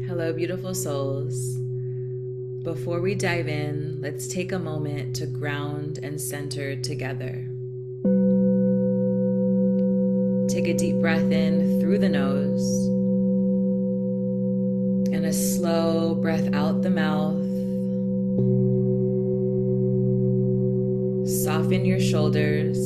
Hello, beautiful souls. Before we dive in, let's take a moment to ground and center together. Take a deep breath in through the nose and a slow breath out the mouth. Soften your shoulders.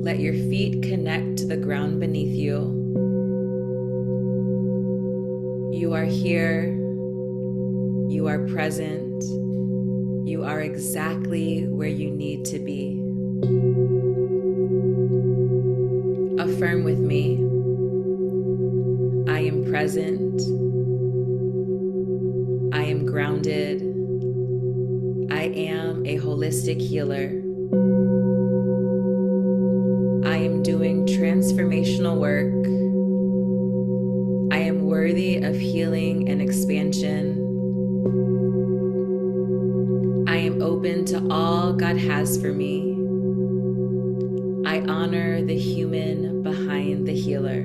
Let your feet connect to the ground beneath you. You are here. You are present. You are exactly where you need to be. Affirm with me. I am present. I am grounded. I am a holistic healer. I am doing transformational work. I am worthy of healing and expansion. I am open to all God has for me. I honor the human behind the healer.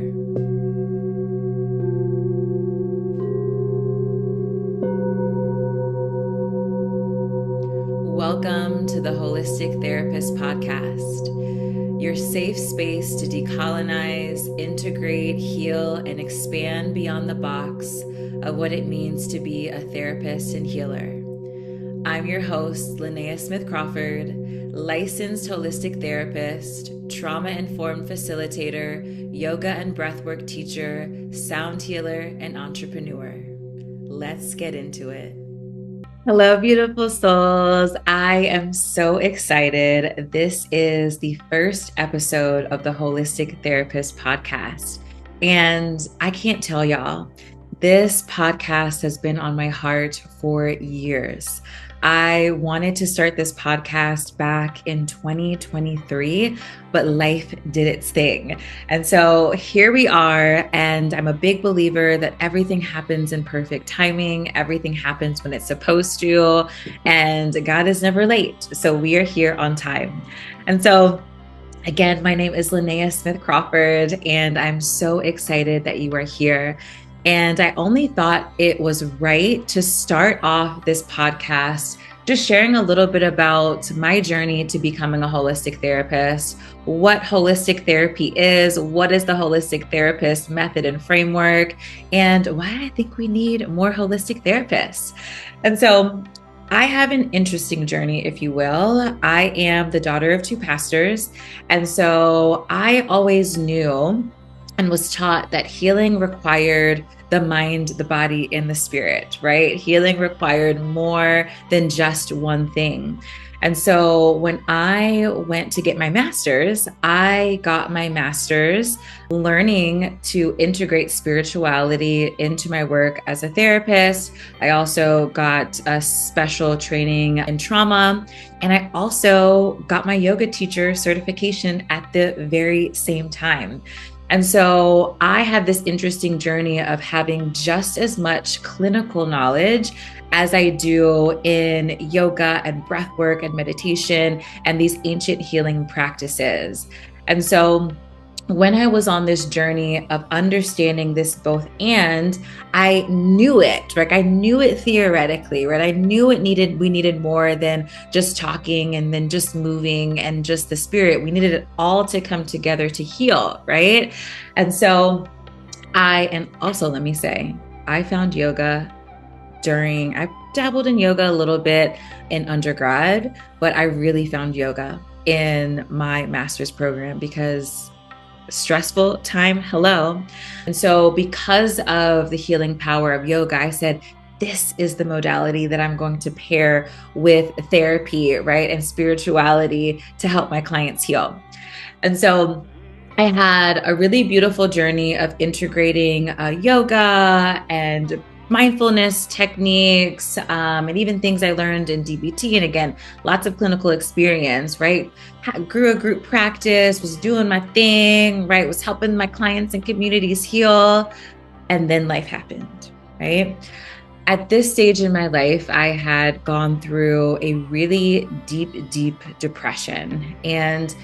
Welcome to the Holistic Therapist Podcast, your safe space to decolonize, integrate, heal, and expand beyond the box of what it means to be a therapist and healer. I'm your host, LeNaya Smith Crawford, licensed holistic therapist, trauma-informed facilitator, yoga and breathwork teacher, sound healer, and entrepreneur. Let's get into it. Hello, beautiful souls. I am so excited. This is the first episode of the Holistic Therapist Podcast. And I can't tell y'all, this podcast has been on my heart for years. I wanted to start this podcast back in 2023, but life did its thing. And so here we are, and I'm a big believer that everything happens in perfect timing. Everything happens when it's supposed to, and God is never late. So we are here on time. And so again, my name is LeNaya Smith Crawford, and I'm so excited that you are here. And I only thought it was right to start off this podcast just sharing a little bit about my journey to becoming a holistic therapist, what holistic therapy is, what is the holistic therapist method and framework, and why I think we need more holistic therapists. And so I have an interesting journey, if you will. I am the daughter of two pastors. And so I always knew and was taught that healing required the mind, the body, and the spirit, right? Healing required more than just one thing. And so when I went to get my master's, I got my master's learning to integrate spirituality into my work as a therapist. I also got a special training in trauma, and I also got my yoga teacher certification at the very same time. And so I had this interesting journey of having just as much clinical knowledge as I do in yoga and breath work and meditation and these ancient healing practices. And so when I was on this journey of understanding this both and, I knew it, right? I knew it theoretically, right? I knew we needed more than just talking and then just moving and just the spirit. We needed it all to come together to heal, right? And so let me say, I found yoga I dabbled in yoga a little bit in undergrad, but I really found yoga in my master's program because stressful time, hello. And so because of the healing power of yoga, I said, this is the modality that I'm going to pair with therapy, right? And spirituality to help my clients heal. And so I had a really beautiful journey of integrating yoga and mindfulness techniques, and even things I learned in DBT. And again, lots of clinical experience, right? Grew a group practice, was doing my thing, right? Was helping my clients and communities heal. And then life happened, right? At this stage in my life, I had gone through a really deep depression. And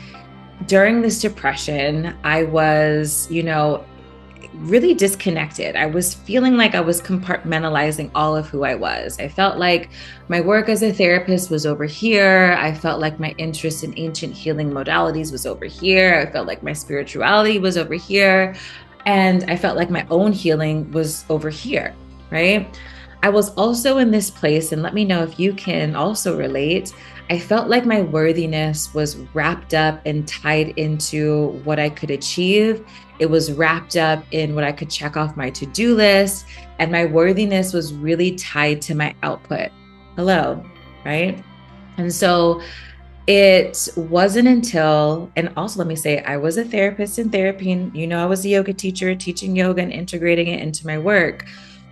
during this depression, I was, really disconnected. I was feeling like I was compartmentalizing all of who I was. I felt like my work as a therapist was over here. I felt like my interest in ancient healing modalities was over here. I felt like my spirituality was over here. And I felt like my own healing was over here, right? I was also in this place, and let me know if you can also relate. I felt like my worthiness was wrapped up and tied into what I could achieve. It was wrapped up in what I could check off my to-do list. And my worthiness was really tied to my output. Hello, right? And so it wasn't until, and also let me say, I was a therapist in therapy, and I was a yoga teacher teaching yoga and integrating it into my work.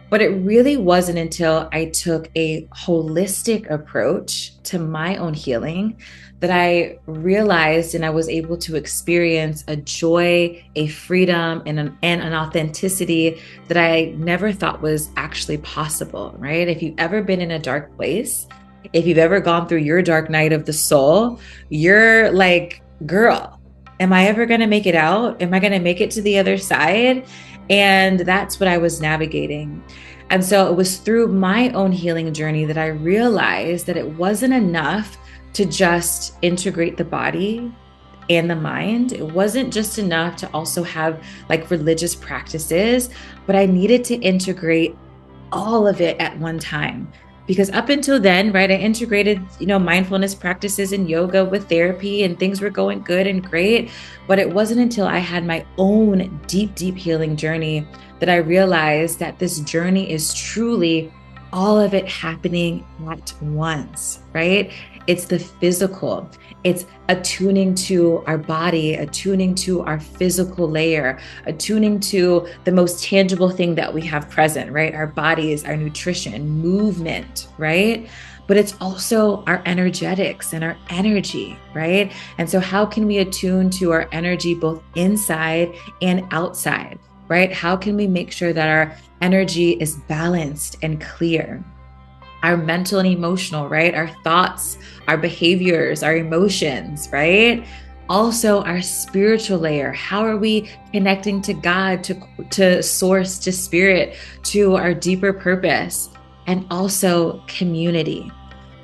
But it really wasn't until I took a holistic approach to my own healing that I realized and I was able to experience a joy, a freedom, and an authenticity that I never thought was actually possible, right? If you've ever been in a dark place, if you've ever gone through your dark night of the soul, you're like, girl, am I ever going to make it out? Am I going to make it to the other side? And that's what I was navigating. And so it was through my own healing journey that I realized that it wasn't enough to just integrate the body and the mind. It wasn't just enough to also have like religious practices, but I needed to integrate all of it at one time. Because up until then, right, I integrated, mindfulness practices and yoga with therapy, and things were going good and great. But it wasn't until I had my own deep, deep healing journey that I realized that this journey is truly all of it happening at once, right? It's the physical. It's attuning to our body, attuning to our physical layer, attuning to the most tangible thing that we have present, right? Our bodies, our nutrition, movement, right? But it's also our energetics and our energy, right? And so how can we attune to our energy both inside and outside, right? How can we make sure that our energy is balanced and clear? Our mental and emotional, right? Our thoughts, our behaviors, our emotions, right? Also our spiritual layer. How are we connecting to God, to source, to spirit, to our deeper purpose? And also community.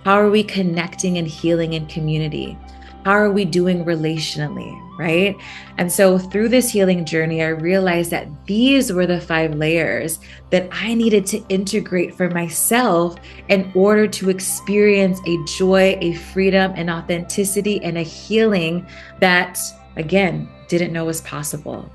How are we connecting and healing in community? How are we doing relationally, right? And so through this healing journey, I realized that these were the 5 layers that I needed to integrate for myself in order to experience a joy, a freedom, an authenticity, and a healing that, again, didn't know was possible.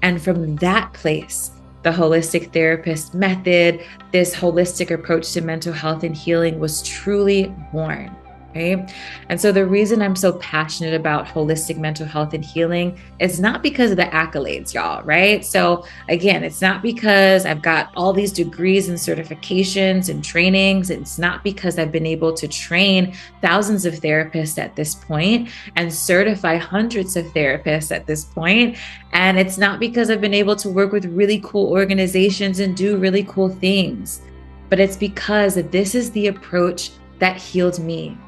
And from that place, the holistic therapist method, this holistic approach to mental health and healing was truly born. Right? And so the reason I'm so passionate about holistic mental health and healing is not because of the accolades, y'all, right? So again, it's not because I've got all these degrees and certifications and trainings. It's not because I've been able to train thousands of therapists at this point and certify hundreds of therapists at this point. And it's not because I've been able to work with really cool organizations and do really cool things, but it's because this is the approach that healed me.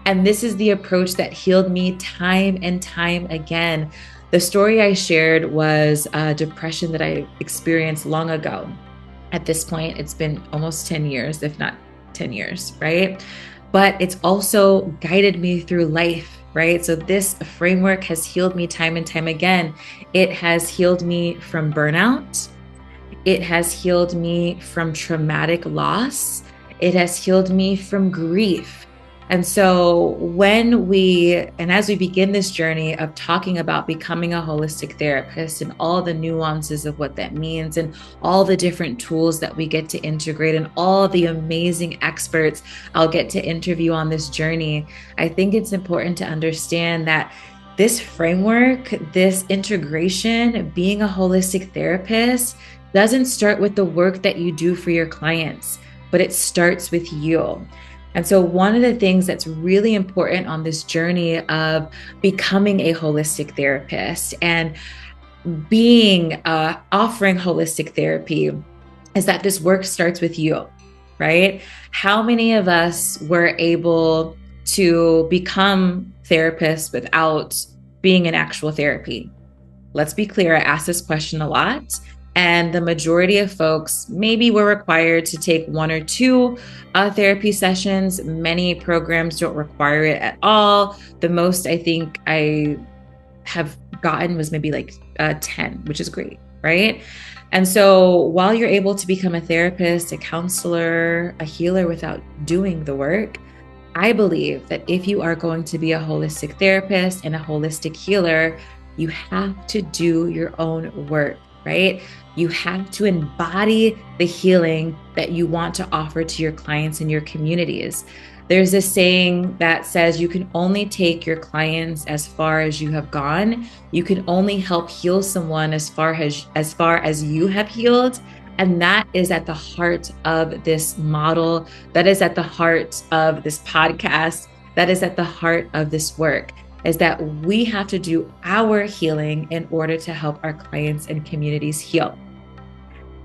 And this is the approach that healed me time and time again. The story I shared was a depression that I experienced long ago. At this point, it's been almost 10 years, if not 10 years, right? But it's also guided me through life, right? So this framework has healed me time and time again. It has healed me from burnout. It has healed me from traumatic loss. It has healed me from grief. And so as we begin this journey of talking about becoming a holistic therapist and all the nuances of what that means and all the different tools that we get to integrate and all the amazing experts I'll get to interview on this journey, I think it's important to understand that this framework, this integration, being a holistic therapist doesn't start with the work that you do for your clients, but it starts with you. And so one of the things that's really important on this journey of becoming a holistic therapist and offering holistic therapy is that this work starts with you, right? How many of us were able to become therapists without being in actual therapy? Let's be clear, I ask this question a lot. And the majority of folks maybe were required to take 1 or 2 therapy sessions. Many programs don't require it at all. The most I think I have gotten was maybe like 10, which is great, right? And so while you're able to become a therapist, a counselor, a healer without doing the work, I believe that if you are going to be a holistic therapist and a holistic healer, you have to do your own work, right? You have to embody the healing that you want to offer to your clients and your communities. There's this saying that says you can only take your clients as far as you have gone. You can only help heal someone as far as you have healed. And that is at the heart of this model. That is at the heart of this podcast. That is at the heart of this work, is that we have to do our healing in order to help our clients and communities heal.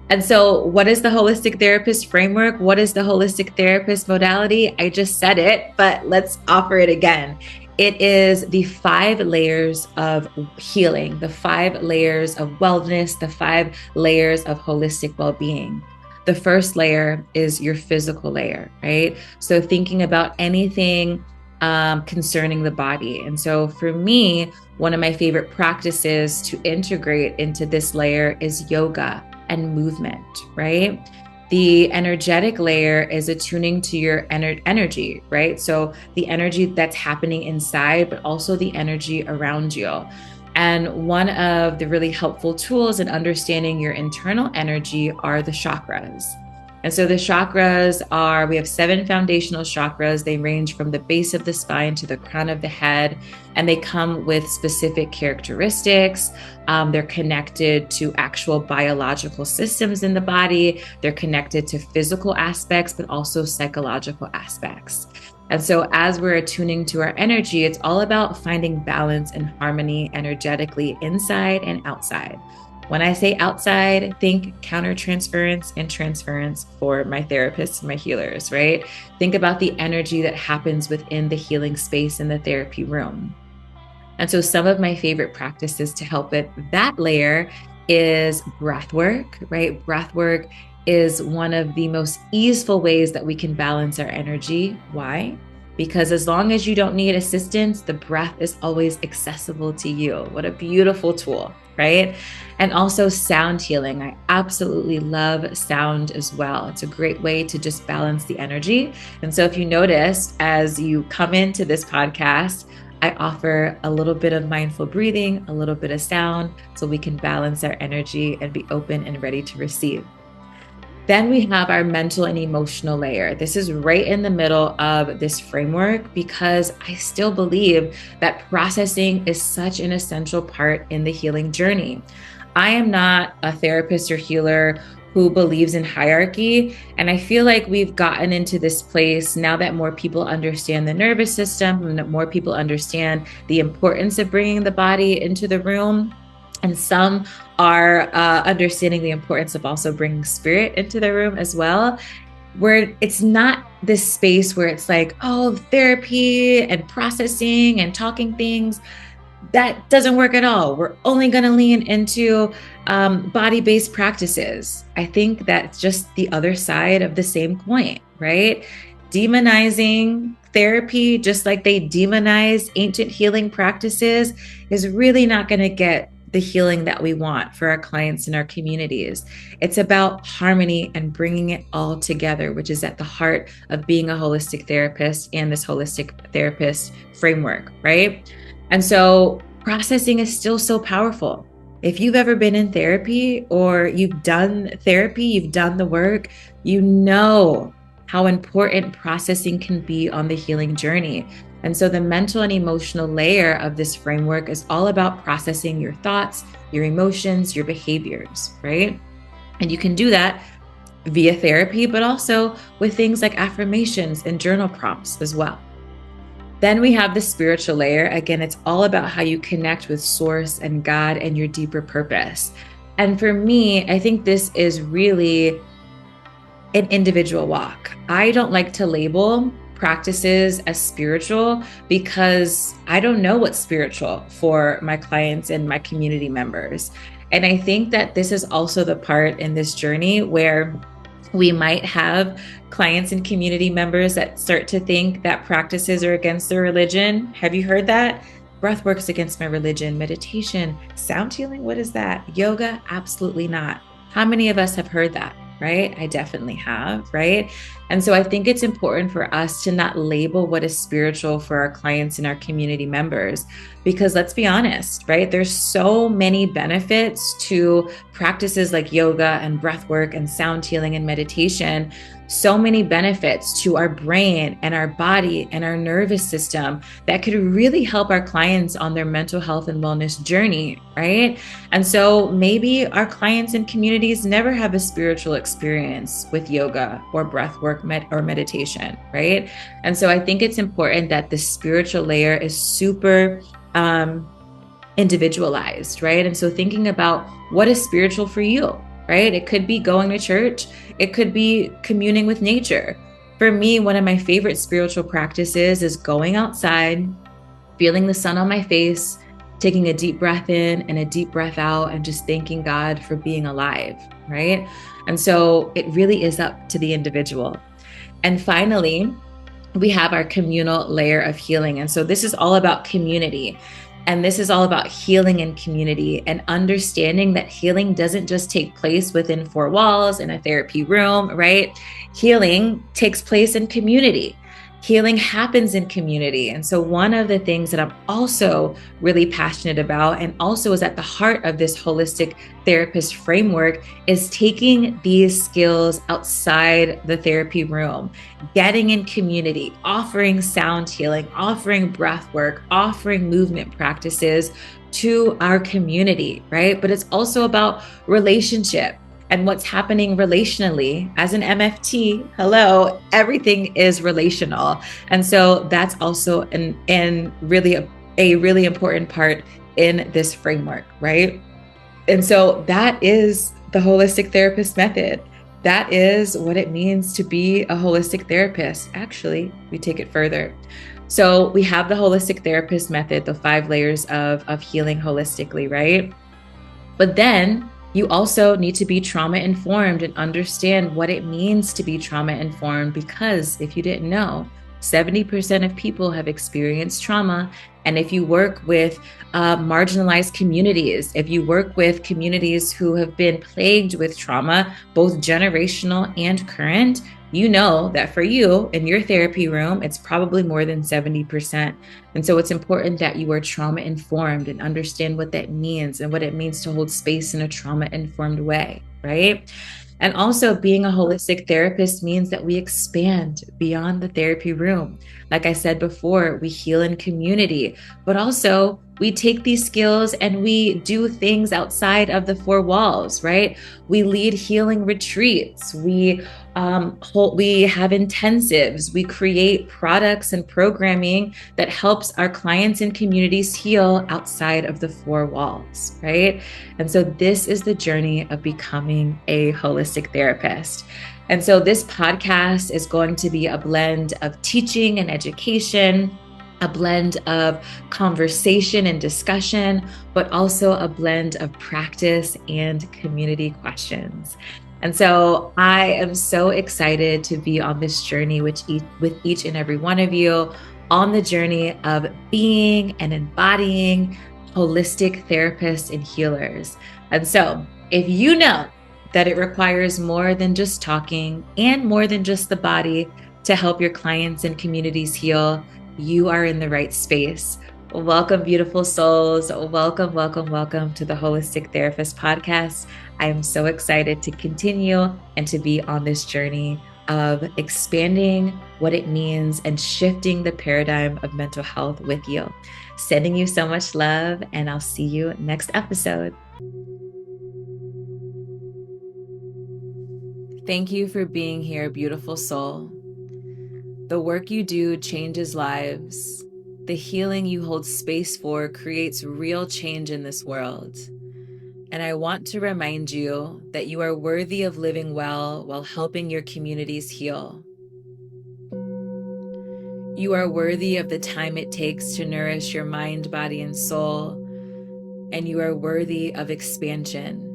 And so what is the holistic therapist framework? What is the holistic therapist modality? I just said it, but let's offer it again. It is the 5 layers of healing, the 5 layers of wellness, the 5 layers of holistic well-being. The first layer is your physical layer, right? So thinking about anything concerning the body. And so for me, one of my favorite practices to integrate into this layer is yoga and movement, right? The energetic layer is attuning to your energy, right? So the energy that's happening inside, but also the energy around you. And one of the really helpful tools in understanding your internal energy are the chakras. And so the chakras we have 7 foundational chakras. They range from the base of the spine to the crown of the head, and they come with specific characteristics. They're connected to actual biological systems in the body. They're connected to physical aspects, but also psychological aspects. And so as we're attuning to our energy, it's all about finding balance and harmony energetically inside and outside. When I say outside, think countertransference and transference for my therapists and my healers, right? Think about the energy that happens within the healing space in the therapy room. And so some of my favorite practices to help with that layer is breath work, right? Breath work is one of the most easeful ways that we can balance our energy. Why? Because as long as you don't need assistance, the breath is always accessible to you. What a beautiful tool, right? And also sound healing. I absolutely love sound as well. It's a great way to just balance the energy. And so if you notice, as you come into this podcast, I offer a little bit of mindful breathing, a little bit of sound, so we can balance our energy and be open and ready to receive. Then we have our mental and emotional layer. This is right in the middle of this framework because I still believe that processing is such an essential part in the healing journey. I am not a therapist or healer who believes in hierarchy. And I feel like we've gotten into this place now that more people understand the nervous system and that more people understand the importance of bringing the body into the room. And some are understanding the importance of also bringing spirit into the room as well, where it's not this space where it's like, oh, therapy and processing and talking things. That doesn't work at all. We're only going to lean into body-based practices. I think that's just the other side of the same coin, right? Demonizing therapy, just like they demonize ancient healing practices, is really not going to get the healing that we want for our clients and our communities. It's about harmony and bringing it all together, which is at the heart of being a holistic therapist and this holistic therapist framework, right? And so processing is still so powerful. If you've ever been in therapy or you've done therapy, you've done the work, you know how important processing can be on the healing journey. And so the mental and emotional layer of this framework is all about processing your thoughts, your emotions, your behaviors, right? And you can do that via therapy, but also with things like affirmations and journal prompts as well. Then we have the spiritual layer. Again, it's all about how you connect with source and God and your deeper purpose. And for me, I think this is really an individual walk. I don't like to label practices as spiritual because I don't know what's spiritual for my clients and my community members. And I think that this is also the part in this journey where we might have clients and community members that start to think that practices are against their religion. Have you heard that? Breath work's against my religion. Meditation, sound healing, what is that? Yoga, absolutely not. How many of us have heard that? Right? I definitely have, right? And so I think it's important for us to not label what is spiritual for our clients and our community members, because let's be honest, right? There's so many benefits to practices like yoga and breath work and sound healing and meditation, so many benefits to our brain and our body and our nervous system that could really help our clients on their mental health and wellness journey, right? And so maybe our clients and communities never have a spiritual experience with yoga or breath work or meditation, right? And so I think it's important that the spiritual layer is super individualized, right? And so thinking about what is spiritual for you, right? It could be going to church. It could be communing with nature. For me, one of my favorite spiritual practices is going outside, feeling the sun on my face, taking a deep breath in and a deep breath out, and just thanking God for being alive, right? And so it really is up to the individual. And finally, we have our communal layer of healing. And so this is all about community. And this is all about healing in community and understanding that healing doesn't just take place within four walls in a therapy room, right? Healing takes place in community. Healing happens in community. And so one of the things that I'm also really passionate about, and also is at the heart of this holistic therapist framework, is taking these skills outside the therapy room, getting in community, offering sound healing, offering breath work, offering movement practices to our community, right? But it's also about relationship and what's happening relationally. As an MFT, hello, everything is relational. And so that's also really a really important part in this framework, right? And so that is the holistic therapist method. That is what it means to be a holistic therapist. Actually, we take it further. So we have the holistic therapist method, the 5 layers of healing holistically, right? But then you also need to be trauma informed and understand what it means to be trauma informed, because if you didn't know, 70% of people have experienced trauma. And if you work with marginalized communities, if you work with communities who have been plagued with trauma, both generational and current, you know that for you in your therapy room, it's probably more than 70%. And so it's important that you are trauma informed and understand what that means and what it means to hold space in a trauma informed way, right? And also, being a holistic therapist means that we expand beyond the therapy room. Like I said before, we heal in community, but also we take these skills and we do things outside of the 4 walls, right? We lead healing retreats. We have intensives. We create products and programming that helps our clients and communities heal outside of the 4 walls, right? And so this is the journey of becoming a holistic therapist. And so this podcast is going to be a blend of teaching and education, a blend of conversation and discussion, but also a blend of practice and community questions. And so I am so excited to be on this journey with each and every one of you, on the journey of being and embodying holistic therapists and healers. And so if you know that it requires more than just talking and more than just the body to help your clients and communities heal, you are in the right space. Welcome, beautiful souls. Welcome, welcome, welcome to the Holistic Therapist Podcast. I am so excited to continue and to be on this journey of expanding what it means and shifting the paradigm of mental health with you. Sending you so much love, and I'll see you next episode. Thank you for being here, beautiful soul. The work you do changes lives. The healing you hold space for creates real change in this world. And I want to remind you that you are worthy of living well while helping your communities heal. You are worthy of the time it takes to nourish your mind, body, and soul. and you are worthy of expansion.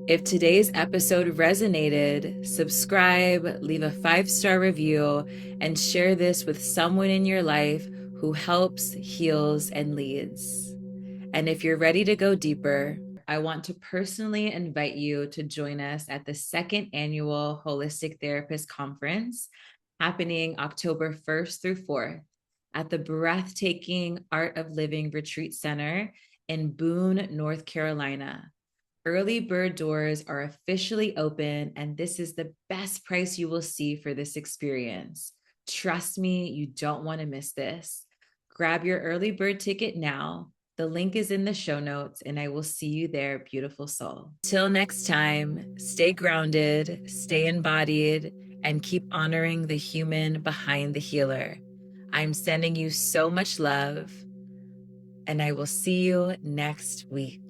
If today's episode resonated, subscribe, leave a 5-star review, and share this with someone in your life who helps, heals, and leads. And if you're ready to go deeper, I want to personally invite you to join us at the second annual Holistic Therapist Conference happening October 1st through 4th at the breathtaking Art of Living Retreat Center in Boone, North Carolina. Early bird doors are officially open, and this is the best price you will see for this experience. Trust me, you don't want to miss this. Grab your early bird ticket now. The link is in the show notes, and I will see you there, beautiful soul. Till next time, stay grounded, stay embodied, and keep honoring the human behind the healer. I'm sending you so much love, and I will see you next week.